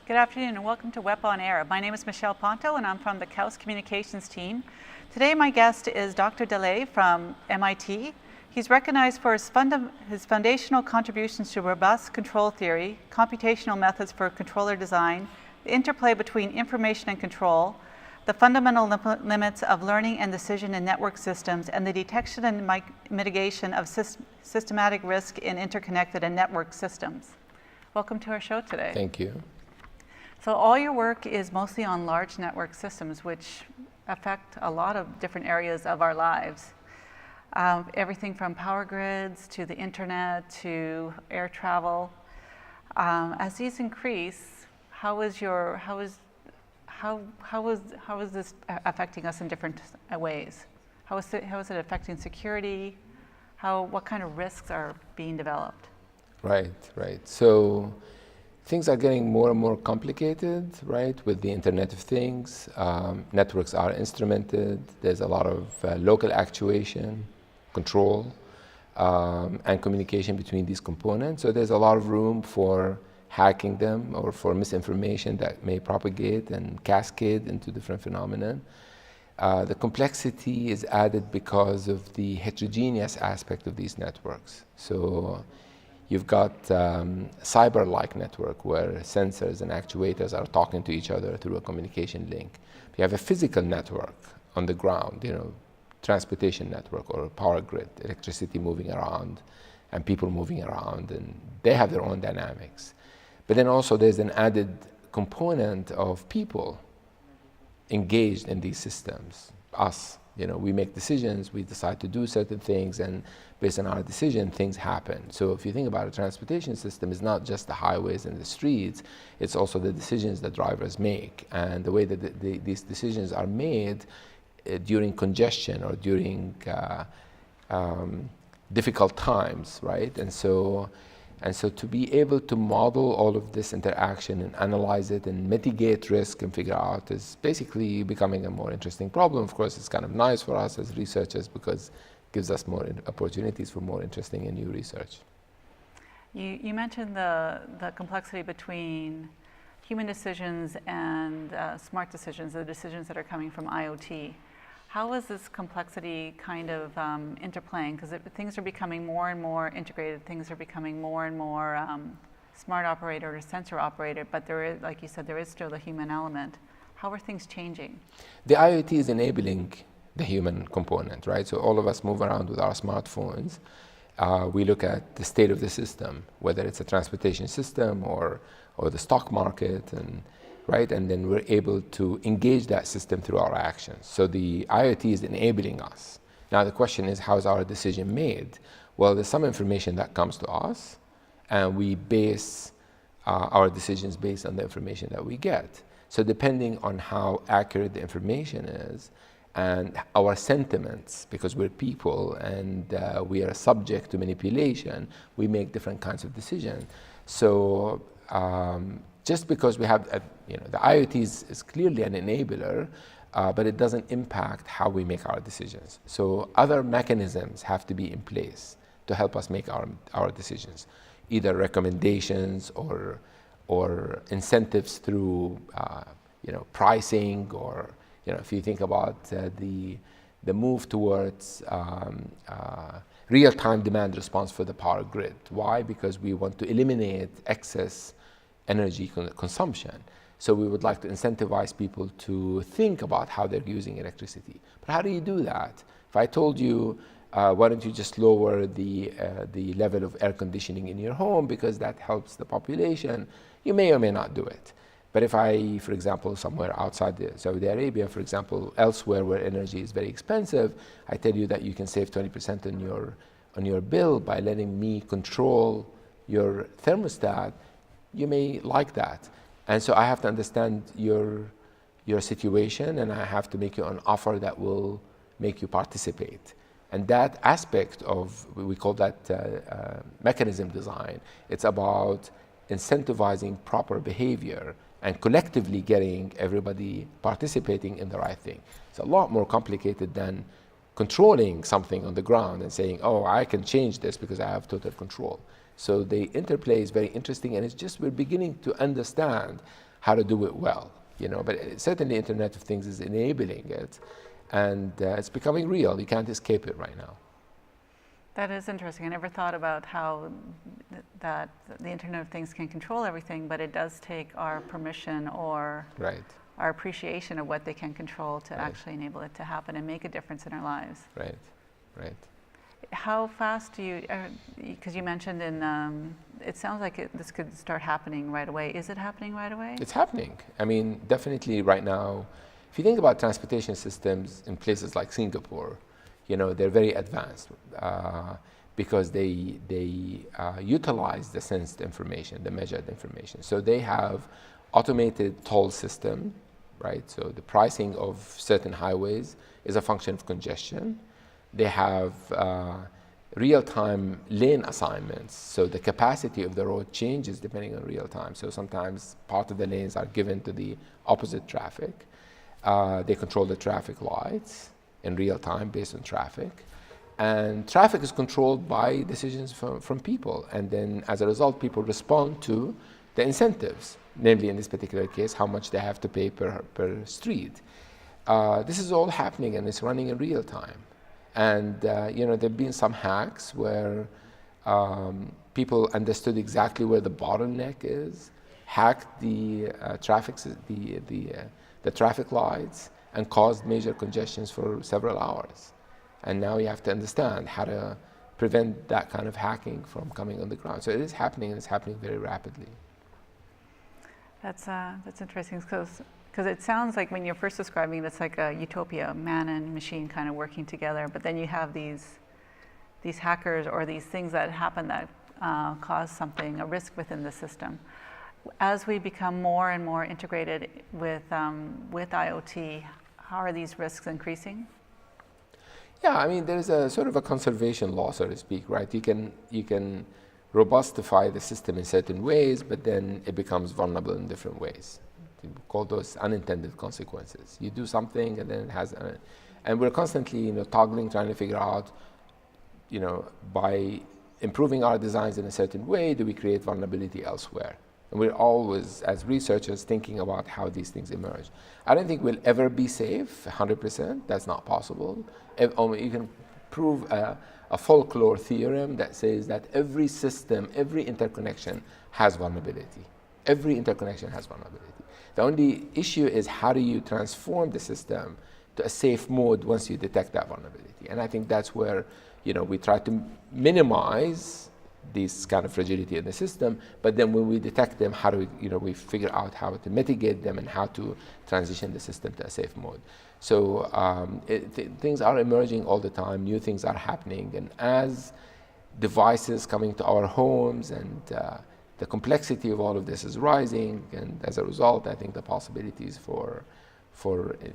Good afternoon and welcome to WEP on Air. My name is Michelle Ponto and I'm from the KAUST communications team. Today my guest is Dr. Dahleh from MIT. He's recognized for his foundational contributions to robust control theory, computational methods for controller design, the interplay between information and control, the fundamental limits of learning and decision in network systems, and the detection and mitigation of systematic risk in interconnected and network systems. Welcome to our show today. Thank you. So all your work is mostly on large network systems, which affect a lot of different areas of our lives. Everything from power grids to the internet to air travel. As these increase, how is this affecting us in different ways? How is it affecting security? What kind of risks are being developed? Right. So things are getting more and more complicated, right, with the Internet of Things. Networks are instrumented. There's a lot of local actuation, control, and communication between these components. So there's a lot of room for hacking them or for misinformation that may propagate and cascade into different phenomena. The complexity is added because of the heterogeneous aspect of these networks. So you've got cyber-like network where sensors and actuators are talking to each other through a communication link. You have a physical network on the ground, transportation network or a power grid, electricity moving around and people moving around, and they have their own dynamics. But then also there's an added component of people engaged in these systems, us. We make decisions, we decide to do certain things, and based on our decision, things happen. So if you think about a transportation system, it's not just the highways and the streets, it's also the decisions that drivers make. And the way that these decisions are made during congestion or during difficult times, right? And so to be able to model all of this interaction and analyze it and mitigate risk and figure out is basically becoming a more interesting problem. Of course, it's kind of nice for us as researchers because it gives us more opportunities for more interesting and new research. You mentioned the complexity between human decisions and smart decisions, the decisions that are coming from IoT. How is this complexity kind of interplaying? Because things are becoming more and more integrated, things are becoming more and more smart operated or sensor operated, but there is, like you said, there is still the human element. How are things changing? The IoT is enabling the human component, right? So all of us move around with our smartphones. We look at the state of the system, whether it's a transportation system or the stock market, right? And then we're able to engage that system through our actions. So the IoT is enabling us. Now the question is, how is our decision made? Well, there's some information that comes to us, and we base our decisions based on the information that we get. So depending on how accurate the information is, and our sentiments, because we're people and we are subject to manipulation, we make different kinds of decisions. So just because we have, the IoT is clearly an enabler, but it doesn't impact how we make our decisions. So other mechanisms have to be in place to help us make our decisions, either recommendations or incentives through pricing, or if you think about the move towards real-time demand response for the power grid. Why? Because we want to eliminate excess energy consumption. So we would like to incentivize people to think about how they're using electricity. But how do you do that? If I told you, why don't you just lower the level of air conditioning in your home because that helps the population, you may or may not do it. But if I, for example, somewhere outside Saudi Arabia, for example, elsewhere where energy is very expensive, I tell you that you can save 20% on your bill by letting me control your thermostat, you may like that. And so I have to understand your situation, and I have to make you an offer that will make you participate. And that aspect of, we call that mechanism design, it's about incentivizing proper behavior and collectively getting everybody participating in the right thing. It's a lot more complicated than controlling something on the ground and saying, oh, I can change this because I have total control. So the interplay is very interesting, and it's just we're beginning to understand how to do it well, But certainly Internet of Things is enabling it, and it's becoming real. You can't escape it right now. That is interesting. I never thought about how that the Internet of Things can control everything, but it does take our permission or our appreciation of what they can control to actually enable it to happen and make a difference in our lives. Right. How fast do you, because you mentioned it sounds like this could start happening right away. Is it happening right away? It's happening. I mean, definitely right now. If you think about transportation systems in places like Singapore, they're very advanced because they utilize the sensed information, the measured information. So they have automated toll system, right? So the pricing of certain highways is a function of congestion. They have real-time lane assignments, so the capacity of the road changes depending on real time. So sometimes part of the lanes are given to the opposite traffic. They control the traffic lights in real time based on traffic. And traffic is controlled by decisions from people. And then as a result, people respond to the incentives, namely in this particular case, how much they have to pay per street. This is all happening and it's running in real time. And there have been some hacks where people understood exactly where the bottleneck is, hacked the traffic lights, and caused major congestions for several hours. And now you have to understand how to prevent that kind of hacking from coming on the ground. So it is happening, and it's happening very rapidly. That's interesting because it sounds like when you're first describing it, it's like a utopia, man and machine kind of working together. But then you have these hackers or these things that happen that cause something, a risk within the system. As we become more and more integrated with IoT, how are these risks increasing? Yeah, I mean, there's a sort of a conservation law, so to speak, right? You can robustify the system in certain ways, but then it becomes vulnerable in different ways. We call those unintended consequences. You do something, and then it has, and we're constantly, toggling, trying to figure out, by improving our designs in a certain way, do we create vulnerability elsewhere? And we're always, as researchers, thinking about how these things emerge. I don't think we'll ever be safe 100%. That's not possible. You can prove a folklore theorem that says that every system, every interconnection has vulnerability. Every interconnection has vulnerability. The only issue is how do you transform the system to a safe mode once you detect that vulnerability. And I think that's where we try to minimize these kind of fragility in the system, but then when we detect them, how do we figure out how to mitigate them and how to transition the system to a safe mode. So things are emerging all the time, new things are happening, and as devices coming to our homes and the complexity of all of this is rising, and as a result, I think the possibilities for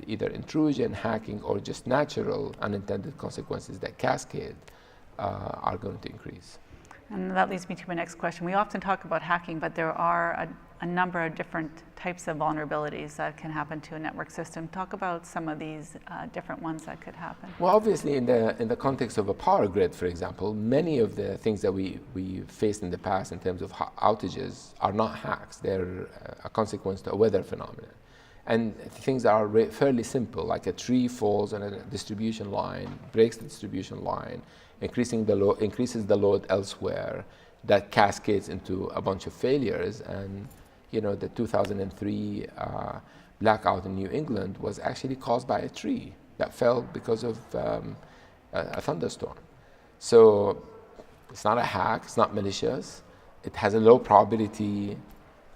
either intrusion, hacking, or just natural unintended consequences that cascade are going to increase. And that leads me to my next question. We often talk about hacking, but there are a number of different types of vulnerabilities that can happen to a network system. Talk about some of these different ones that could happen. Well, obviously, in the context of a power grid, for example, many of the things that we faced in the past in terms of outages are not hacks. They're a consequence to a weather phenomenon. And things that are fairly simple, like a tree falls on a distribution line, breaks the distribution line, increases the load elsewhere, that cascades into a bunch of failures. And the 2003 blackout in New England was actually caused by a tree that fell because of a thunderstorm. So it's not a hack, it's not malicious, it has a low probability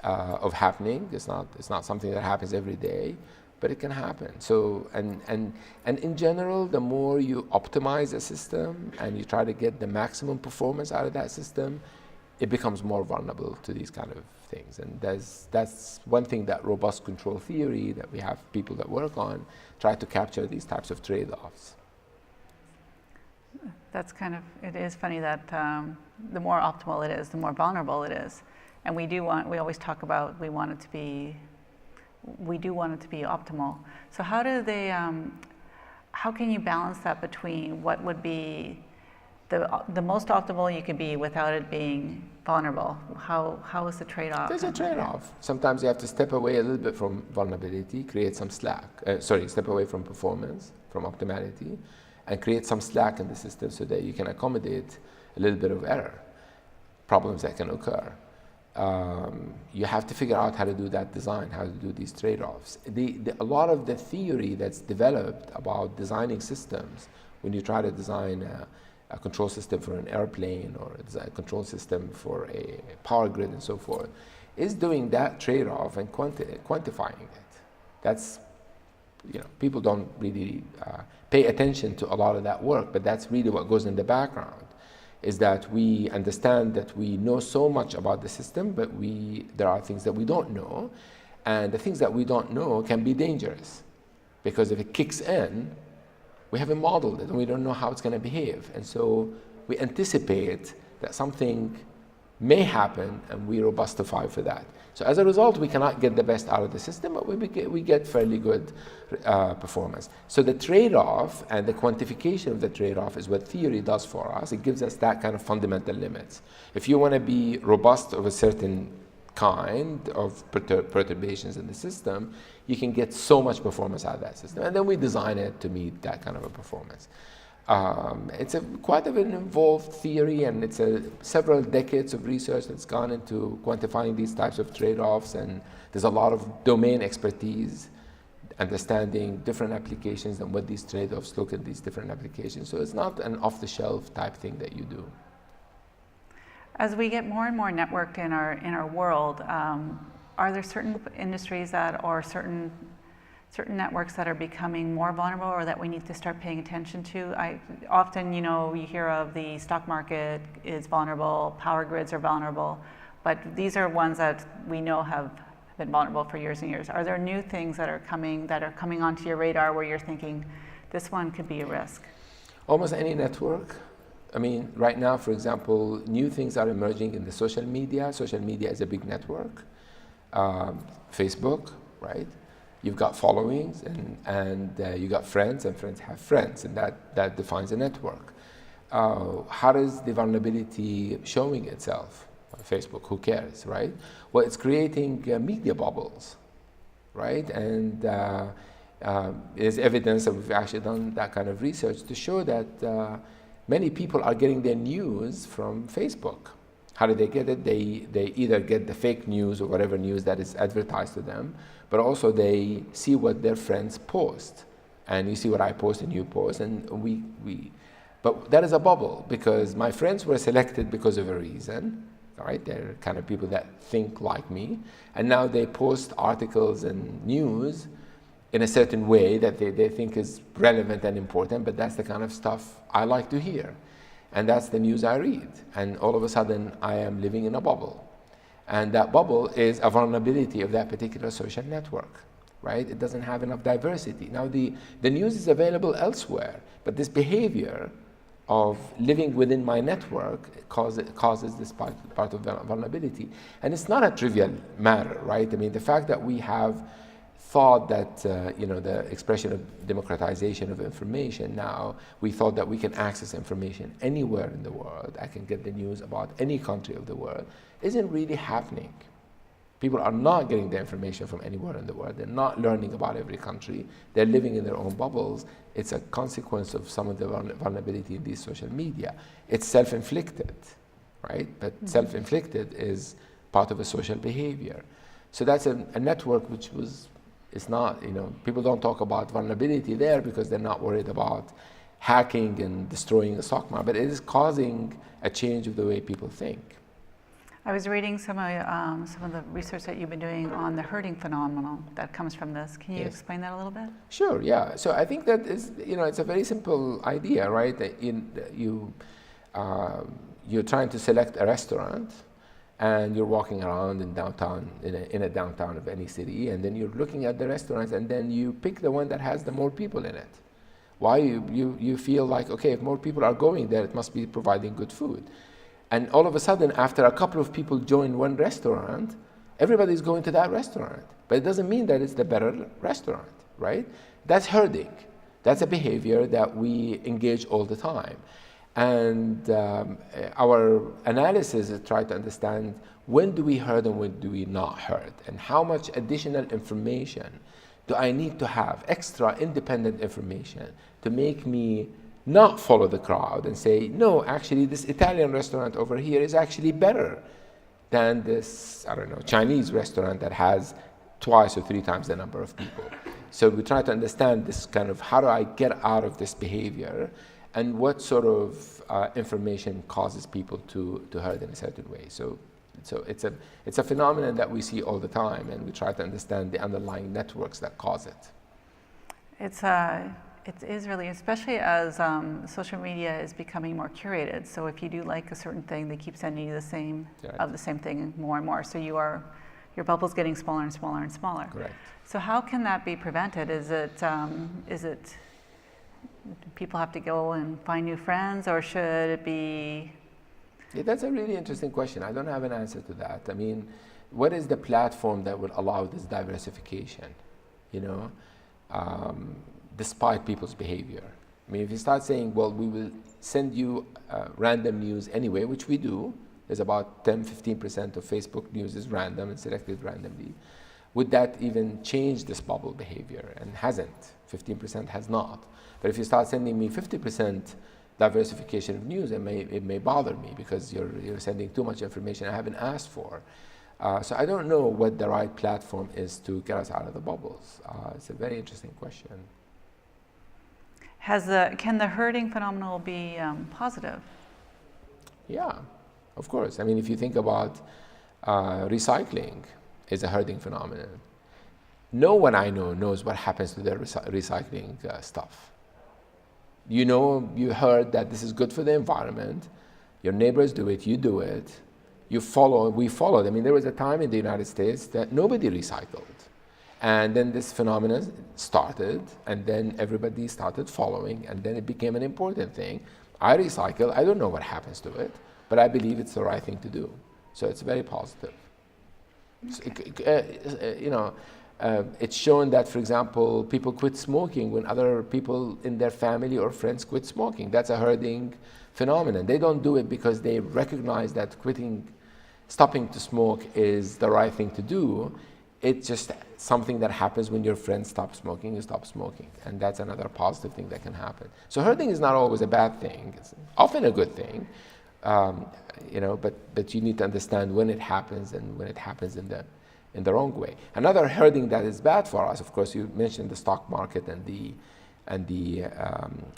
of happening. It's not something that happens every day, but it can happen. So and in general, the more you optimize a system and you try to get the maximum performance out of that system, it becomes more vulnerable to these kind of things. And that's one thing that robust control theory that we have people that work on try to capture these types of trade-offs. That's it is funny that the more optimal it is, the more vulnerable it is. And we always talk about we do want it to be optimal. So how can you balance that between what would be the most optimal you can be without it being vulnerable? How is the trade-off? There's a trade-off. Sometimes you have to step away a little bit from vulnerability, create some slack. Step away from performance, from optimality, and create some slack in the system so that you can accommodate a little bit of error, problems that can occur. You have to figure out how to do that design, how to do these trade-offs. A lot of the theory that's developed about designing systems, when you try to design a control system for an airplane or a control system for a power grid and so forth, is doing that trade-off and quantifying it. That's, people don't really pay attention to a lot of that work, but that's really what goes in the background, is that we understand that we know so much about the system, but there are things that we don't know, and the things that we don't know can be dangerous, because if it kicks in, we haven't modeled it and we don't know how it's going to behave. And so we anticipate that something may happen and we robustify for that. So as a result, we cannot get the best out of the system, but we get fairly good performance. So the trade-off and the quantification of the trade-off is what theory does for us. It gives us that kind of fundamental limits. If you want to be robust of a certain kind of perturbations in the system, you can get so much performance out of that system. And then we design it to meet that kind of a performance. It's quite an involved theory, and it's several decades of research that's gone into quantifying these types of trade-offs, and there's a lot of domain expertise, understanding different applications and what these trade-offs look at these different applications. So it's not an off-the-shelf type thing that you do. As we get more and more networked in our world, are there certain industries or certain networks that are becoming more vulnerable, or that we need to start paying attention to? Often, you hear of the stock market is vulnerable, power grids are vulnerable, but these are ones that we know have been vulnerable for years and years. Are there new things that are coming onto your radar where you're thinking this one could be a risk? Almost any network. I mean, right now, for example, new things are emerging in the social media. Social media is a big network. Facebook, right? You've got followings, and you got friends, and friends have friends, and that defines a network. How is the vulnerability showing itself on Facebook? Who cares, right? Well, it's creating media bubbles, right? And there's evidence that we've actually done that kind of research to show that many people are getting their news from Facebook. How do they get it? They either get the fake news or whatever news that is advertised to them, but also they see what their friends post. And you see what I post and you post, and but that is a bubble, because my friends were selected because of a reason, right? They're kind of people that think like me, and now they post articles and news in a certain way that they think is relevant and important, but that's the kind of stuff I like to hear. And that's the news I read. And all of a sudden, I am living in a bubble. And that bubble is a vulnerability of that particular social network, right? It doesn't have enough diversity. Now, the news is available elsewhere, but this behavior of living within my network causes this part of vulnerability. And it's not a trivial matter, right? I mean, the fact that we have thought that, the expression of democratization of information, now we thought that we can access information anywhere in the world. I can get the news about any country of the world. Isn't really happening. People are not getting the information from anywhere in the world. They're not learning about every country. They're living in their own bubbles. It's a consequence of some of the vulnerability in these social media. It's self-inflicted, right? But self-inflicted is part of a social behavior. So that's a network which it's not, people don't talk about vulnerability there because they're not worried about hacking and destroying the stock market, but it is causing a change of the way people think. I was reading some of the research that you've been doing on the herding phenomenon that comes from this. Can you explain that a little bit? Sure, yeah. So I think that is, it's a very simple idea, right? That you're trying to select a restaurant, and you're walking around in downtown, in a downtown of any city, and then you're looking at the restaurants, and then you pick the one that has the more people in it. Why? You feel like, okay, if more people are going there, it must be providing good food. And all of a sudden, after a couple of people join one restaurant, everybody's going to that restaurant. But it doesn't mean that it's the better restaurant, right? That's herding. That's a behavior that we engage all the time. And our analysis is try to understand when do we herd and when do we not herd, and how much additional information do I need to have, extra independent information, to make me not follow the crowd and say, no, actually this Italian restaurant over here is actually better than this, I don't know, Chinese restaurant that has twice or three times the number of people. So we try to understand this kind of, how do I get out of this behavior, and what sort of information causes people to herd in a certain way. So it's a phenomenon that we see all the time, and we try to understand the underlying networks that cause it. It is really, especially as social media is becoming more curated. So if you do like a certain thing, they keep sending you the same of the same thing more and more. So your bubble's getting smaller and smaller and smaller. Correct. So how can that be prevented? Is it people have to go and find new friends, or should it be? Yeah, that's a really interesting question. I don't have an answer to that. I mean, what is the platform that would allow this diversification, you know, despite people's behavior? I mean, if you start saying, well, we will send you random news anyway, which we do, there's about 10-15% of Facebook news is random and selected randomly. Would that even change this bubble behavior? And hasn't. 15% has not. But if you start sending me 50% diversification of news, it may bother me, because you're sending too much information I haven't asked for. So I don't know what the right platform is to get us out of the bubbles. It's a very interesting question. Can the herding phenomenon be positive? Yeah, of course. I mean, if you think about recycling is a herding phenomenon. No one I know knows what happens to their recycling stuff. You know, you heard that this is good for the environment. Your neighbors do it, you do it. You follow, we followed. I mean, there was a time in the United States that nobody recycled. And then this phenomenon started, and then everybody started following, and then it became an important thing. I recycle, I don't know what happens to it, but I believe it's the right thing to do. So it's very positive. You know, it's shown that, for example, people quit smoking when other people in their family or friends quit smoking. That's a herding phenomenon. They don't do it because they recognize that stopping to smoke is the right thing to do. It's just something that happens when your friends stop smoking, you stop smoking. And that's another positive thing that can happen. So herding is not always a bad thing. It's often a good thing. You know, but you need to understand when it happens, and when it happens in the wrong way. Another herding that is bad for us, of course, you mentioned the stock market and the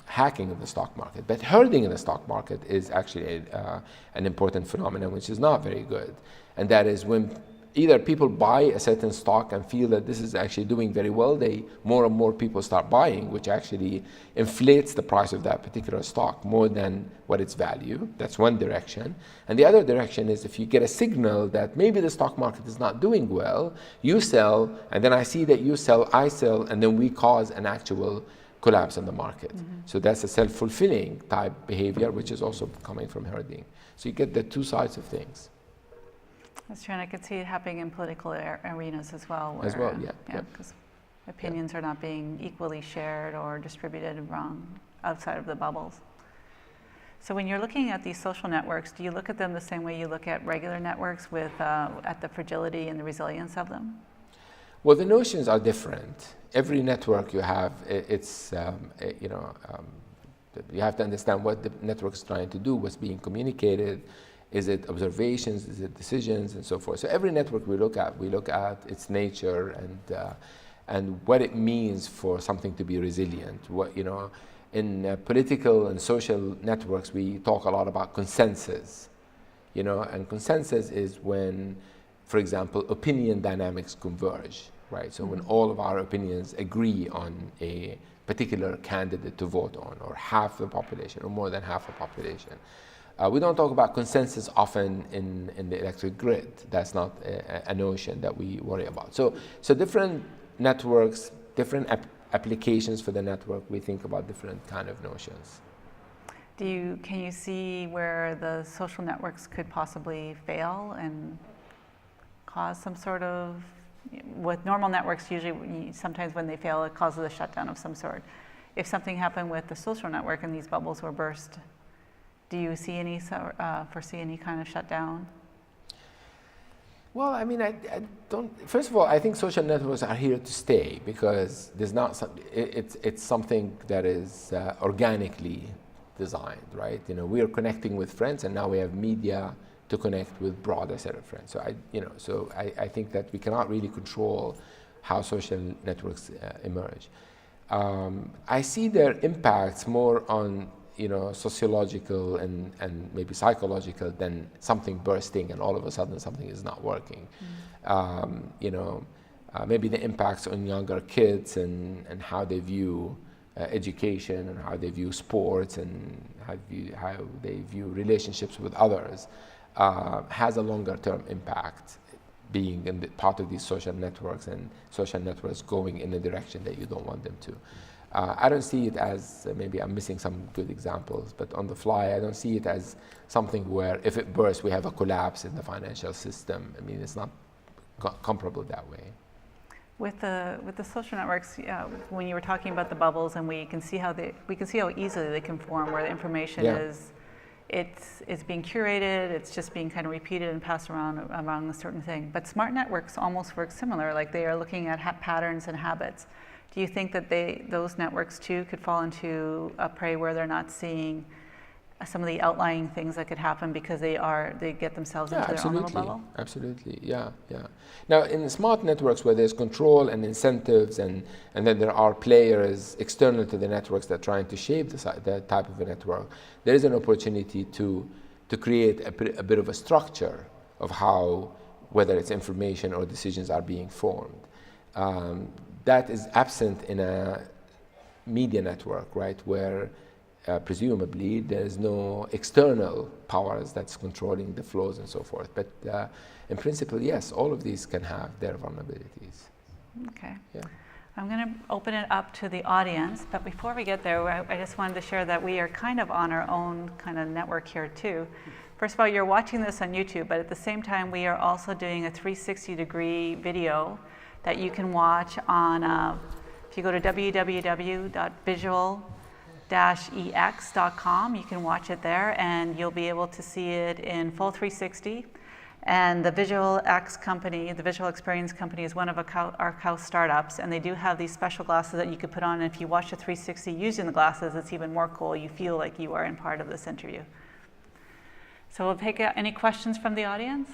hacking of the stock market. But herding in the stock market is actually an important phenomenon, which is not very good. And that is when either people buy a certain stock and feel that this is actually doing very well, more and more people start buying, which actually inflates the price of that particular stock more than what its value. That's one direction. And the other direction is if you get a signal that maybe the stock market is not doing well, you sell, and then I see that you sell, I sell, and then we cause an actual collapse in the market. Mm-hmm. So that's a self-fulfilling type behavior, which is also coming from herding. So you get the two sides of things. That's true, and I could see it happening in political arenas as well. As well, yeah. Because opinions are not being equally shared or distributed wrong outside of the bubbles. So when you're looking at these social networks, do you look at them the same way you look at regular networks with at the fragility and the resilience of them? Well, the notions are different. Every network you have, you have to understand what the network is trying to do, what's being communicated. Is it observations? Is it decisions, and so forth? So every network we look at its nature and what it means for something to be resilient. In political and social networks, we talk a lot about consensus. And consensus is when, for example, opinion dynamics converge, right? So when all of our opinions agree on a particular candidate to vote on, or half the population, or more than half the population. We don't talk about consensus often in the electric grid. That's not a notion that we worry about. So different networks, different applications for the network, we think about different kind of notions. Can you see where the social networks could possibly fail and cause some sort of, with normal networks usually, sometimes when they fail it causes a shutdown of some sort. If something happened with the social network and these bubbles were burst, Do you see any foresee any kind of shutdown? Well, I mean, I don't. First of all, I think social networks are here to stay because there's not some. It's something that is organically designed, right? You know, we are connecting with friends, and now we have media to connect with broader set of friends. So I think that we cannot really control how social networks emerge. I see their impacts more on sociological and maybe psychological than something bursting and all of a sudden something is not working. Maybe the impacts on younger kids and how they view education and how they view sports and how they view relationships with others has a longer term impact, being in part of these social networks and social networks going in a direction that you don't want them to. I don't see it as, maybe I'm missing some good examples, but on the fly, I don't see it as something where if it bursts, we have a collapse in the financial system. I mean, it's not comparable that way. With the social networks, when you were talking about the bubbles, and we can see how easily they can form, where the information it's being curated, it's just being kind of repeated and passed around among a certain thing. But smart networks almost work similar, like they are looking at patterns and habits. Do you think that those networks too could fall into a prey where they're not seeing some of the outlying things that could happen because they get themselves into their own little bubble? Absolutely, yeah. Now, in smart networks where there's control and incentives and then there are players external to the networks that are trying to shape the type of a network, there is an opportunity to create a bit of a structure of how, whether it's information or decisions are being formed. That is absent in a media network, right, where presumably there's no external powers that's controlling the flows and so forth. But in principle, yes, all of these can have their vulnerabilities. Okay. Yeah. I'm going to open it up to the audience, but before we get there, I just wanted to share that we are kind of on our own kind of network here too. First of all, you're watching this on YouTube, but at the same time, we are also doing a 360-degree video that you can watch on, if you go to www.visual-ex.com, you can watch it there and you'll be able to see it in full 360. And the Visual X company, the Visual Experience company, is one of our KAUST startups, and they do have these special glasses that you could put on, and if you watch the 360 using the glasses, it's even more cool. You feel like you are in part of this interview. So we'll take any questions from the audience.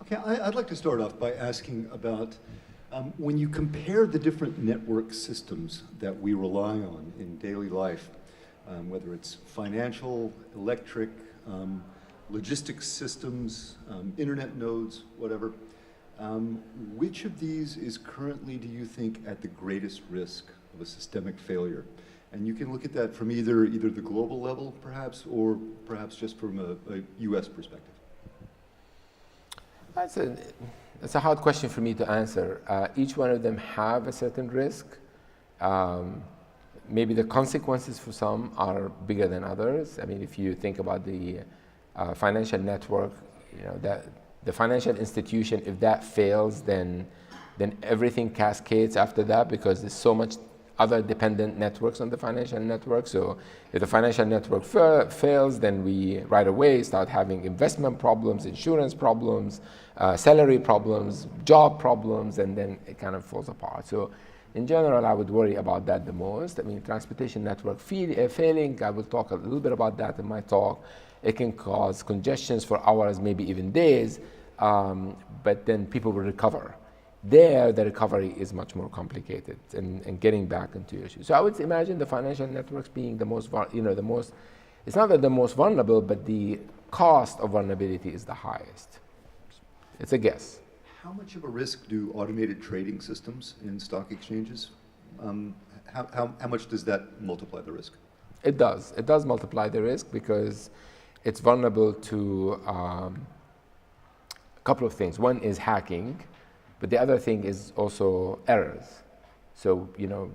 Okay, I'd like to start off by asking about when you compare the different network systems that we rely on in daily life, whether it's financial, electric, logistics systems, internet nodes, whatever, which of these is currently, do you think, at the greatest risk of a systemic failure? And you can look at that from either the global level, perhaps, or perhaps just from a US perspective. That's a hard question for me to answer. Each one of them have a certain risk. Maybe the consequences for some are bigger than others. I mean, if you think about the financial network, that the financial institution, if that fails, then everything cascades after that because there's so much other dependent networks on the financial network. So if the financial network fails, then we right away start having investment problems, insurance problems, salary problems, job problems, and then it kind of falls apart. So in general, I would worry about that the most. I mean, transportation network failing, I will talk a little bit about that in my talk. It can cause congestions for hours, maybe even days, but then people will recover. There, the recovery is much more complicated and getting back into issues. So I would imagine the financial networks being the most, it's not that the most vulnerable, but the cost of vulnerability is the highest. It's a guess. How much of a risk do automated trading systems in stock exchanges, how much does that multiply the risk? It does. It does multiply the risk because it's vulnerable to a couple of things. One is hacking. But the other thing is also errors. So,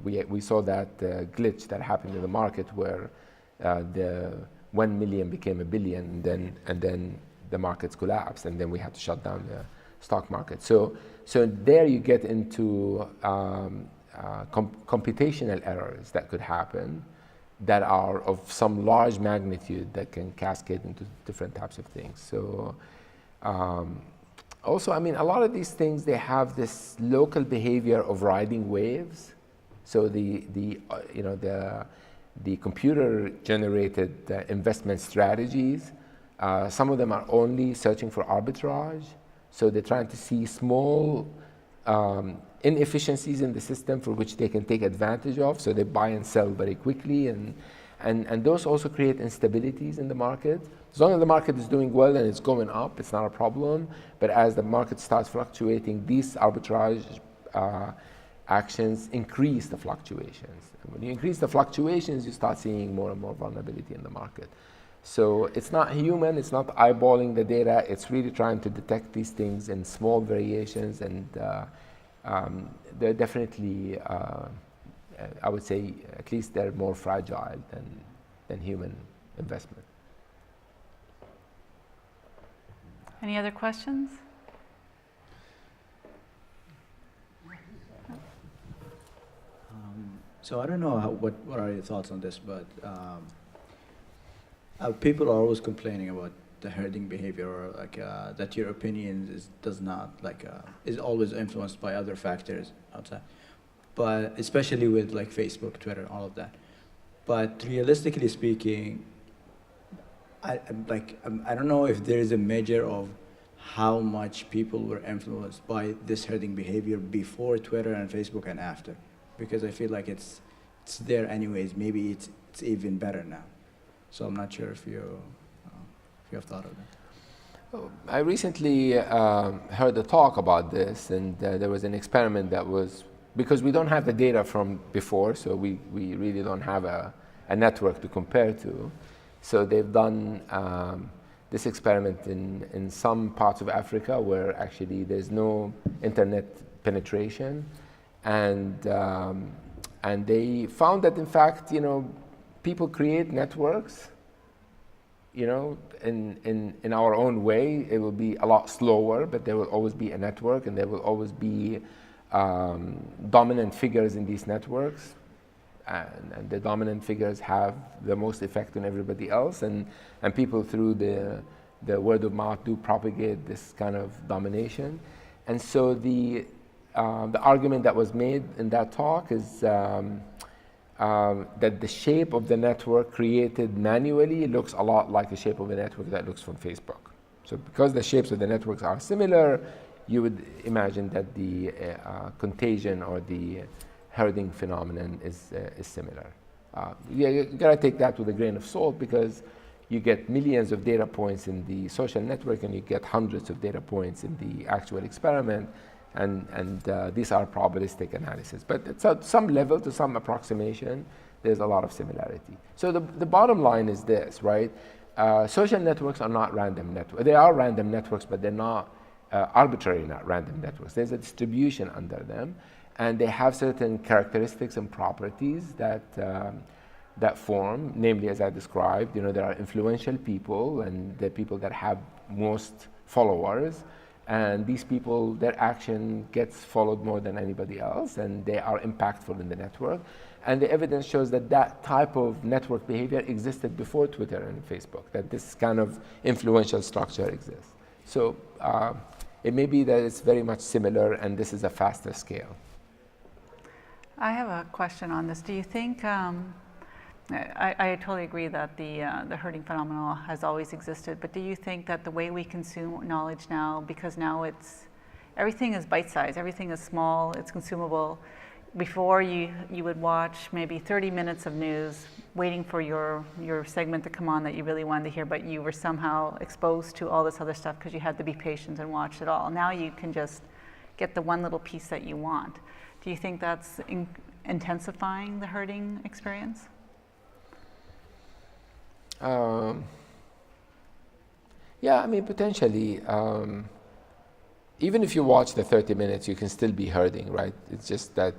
we saw that glitch that happened in the market where the 1 million became a billion and then the markets collapsed and then we had to shut down the stock market. So there you get into computational errors that could happen that are of some large magnitude that can cascade into different types of things. So also, I mean, a lot of these things, they have this local behavior of riding waves. So the computer-generated investment strategies, some of them are only searching for arbitrage. So they're trying to see small inefficiencies in the system for which they can take advantage of. So they buy and sell very quickly, and those also create instabilities in the market. As long as the market is doing well and it's going up, it's not a problem. But as the market starts fluctuating, these arbitrage actions increase the fluctuations. And when you increase the fluctuations, you start seeing more and more vulnerability in the market. So it's not human, it's not eyeballing the data, it's really trying to detect these things in small variations, and they're definitely, I would say, at least they're more fragile than human investment. Any other questions? So I don't know what are your thoughts on this, but people are always complaining about the herding behavior, or like that your opinion is always influenced by other factors outside, but especially with like Facebook, Twitter, all of that. But realistically speaking, I don't know if there is a measure of how much people were influenced by this herding behavior before Twitter and Facebook and after, because I feel like it's there anyways. Maybe it's even better now. So I'm not sure if you have thought of that. I recently heard a talk about this, and there was an experiment that was, because we don't have the data from before, so we really don't have a network to compare to. So they've done this experiment in some parts of Africa where actually there's no internet penetration, and they found that in fact, people create networks, in our own way. It will be a lot slower, but there will always be a network, and there will always be dominant figures in these networks. And the dominant figures have the most effect on everybody else, and people through the word of mouth do propagate this kind of domination. And so the argument that was made in that talk is that the shape of the network created manually looks a lot like the shape of a network that looks from Facebook. So because the shapes of the networks are similar, you would imagine that the contagion or the herding phenomenon is similar. You gotta take that with a grain of salt, because you get millions of data points in the social network and you get hundreds of data points in the actual experiment, and these are probabilistic analysis. But it's at some level, to some approximation, there's a lot of similarity. So the bottom line is this, right? Social networks are not random networks. They are random networks, but they're not arbitrary, not random networks. There's a distribution under them, and they have certain characteristics and properties that form, namely, as I described, there are influential people, and the people that have most followers, and these people, their action gets followed more than anybody else, and they are impactful in the network. And the evidence shows that that type of network behavior existed before Twitter and Facebook, that this kind of influential structure exists. So it may be that it's very much similar, and this is a faster scale. I have a question on this. Do you think, I totally agree that the herding phenomenon has always existed, but do you think that the way we consume knowledge now, because now everything is bite-sized, everything is small, it's consumable. Before you would watch maybe 30 minutes of news, waiting for your segment to come on that you really wanted to hear, but you were somehow exposed to all this other stuff because you had to be patient and watch it all. Now you can just get the one little piece that you want. Do you think that's intensifying the herding experience? Yeah, I mean, potentially. Even if you watch the 30 minutes, you can still be herding, right? It's just that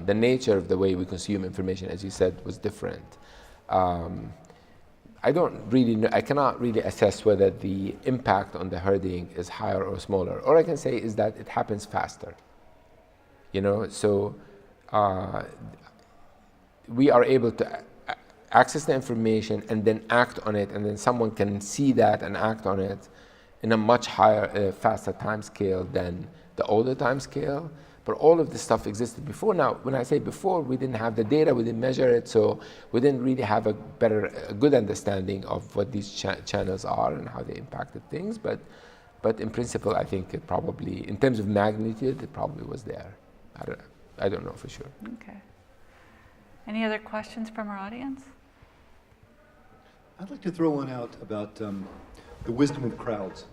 the nature of the way we consume information, as you said, was different. I don't really know, I cannot really assess whether the impact on the herding is higher or smaller. All I can say is that it happens faster. So we are able to access the information and then act on it, and then someone can see that and act on it in a much higher, faster time scale than the older time scale. But all of this stuff existed before. Now, when I say before, we didn't have the data, we didn't measure it, so we didn't really have a good understanding of what these channels are and how they impacted things. But in principle, I think it probably, in terms of magnitude, it probably was there. I don't know for sure. Okay. Any other questions from our audience? I'd like to throw one out about the wisdom of crowds.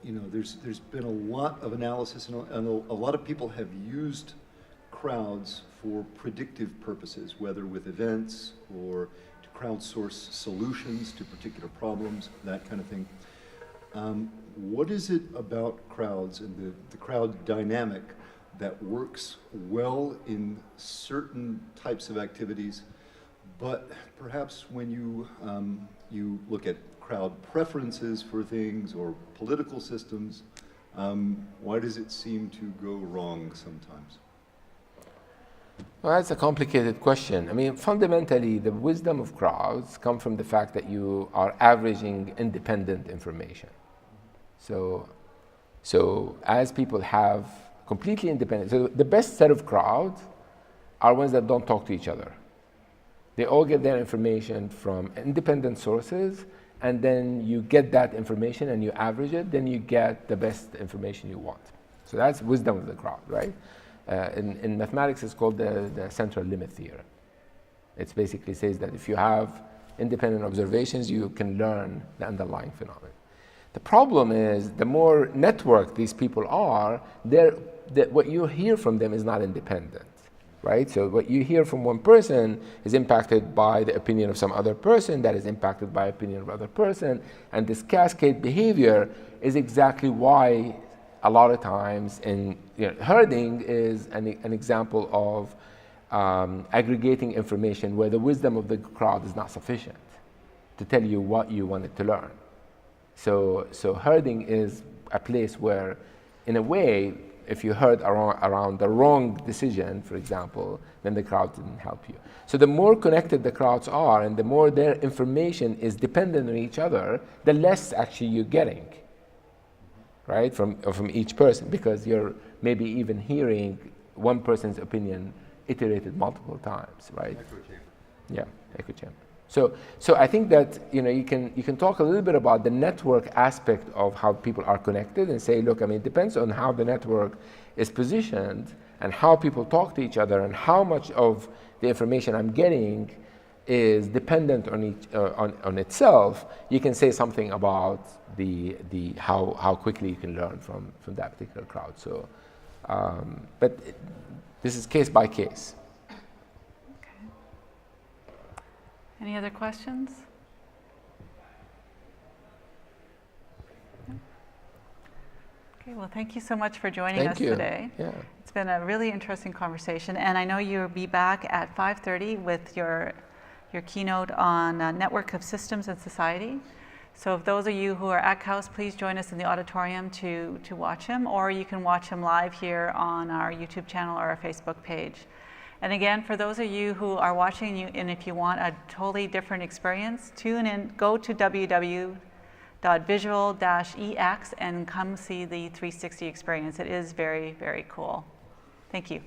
You know, there's been a lot of analysis, and a lot of people have used crowds for predictive purposes, whether with events or to crowdsource solutions to particular problems, that kind of thing. What is it about crowds and the crowd dynamic that works well in certain types of activities, but perhaps when you look at crowd preferences for things or political systems, why does it seem to go wrong sometimes? Well, that's a complicated question. I mean, fundamentally, the wisdom of crowds comes from the fact that you are averaging independent information. So as people have completely independent, so the best set of crowds are ones that don't talk to each other. They all get their information from independent sources, and then you get that information and you average it, then you get the best information you want. So that's wisdom of the crowd, right? In mathematics, it's called the central limit theorem. It basically says that if you have independent observations, you can learn the underlying phenomenon. The problem is, the more networked these people are, what you hear from them is not independent, right? So what you hear from one person is impacted by the opinion of some other person, that is impacted by opinion of other person, and this cascade behavior is exactly why a lot of times herding is an example of aggregating information where the wisdom of the crowd is not sufficient to tell you what you wanted to learn. So herding is a place where, in a way, if you herd around the wrong decision, for example, then the crowd didn't help you. So the more connected the crowds are and the more their information is dependent on each other, the less actually you're getting, right, from each person, because you're maybe even hearing one person's opinion iterated multiple times, right? Echo chamber. Yeah, echo chamber. So I think that you can talk a little bit about the network aspect of how people are connected and say, look, I mean, it depends on how the network is positioned and how people talk to each other and how much of the information I'm getting is dependent on itself. You can say something about how quickly you can learn from that particular crowd. So, but this is case by case. Any other questions? No? Okay, well, thank you so much for joining us today. Yeah. It's been a really interesting conversation, and I know you'll be back at 5:30 with your keynote on network of systems and society. So if those of you who are at KAUST, please join us in the auditorium to watch him, or you can watch him live here on our YouTube channel or our Facebook page. And again, for those of you who are watching, and if you want a totally different experience, tune in, go to www.visual-ex and come see the 360 experience. It is very, very cool. Thank you.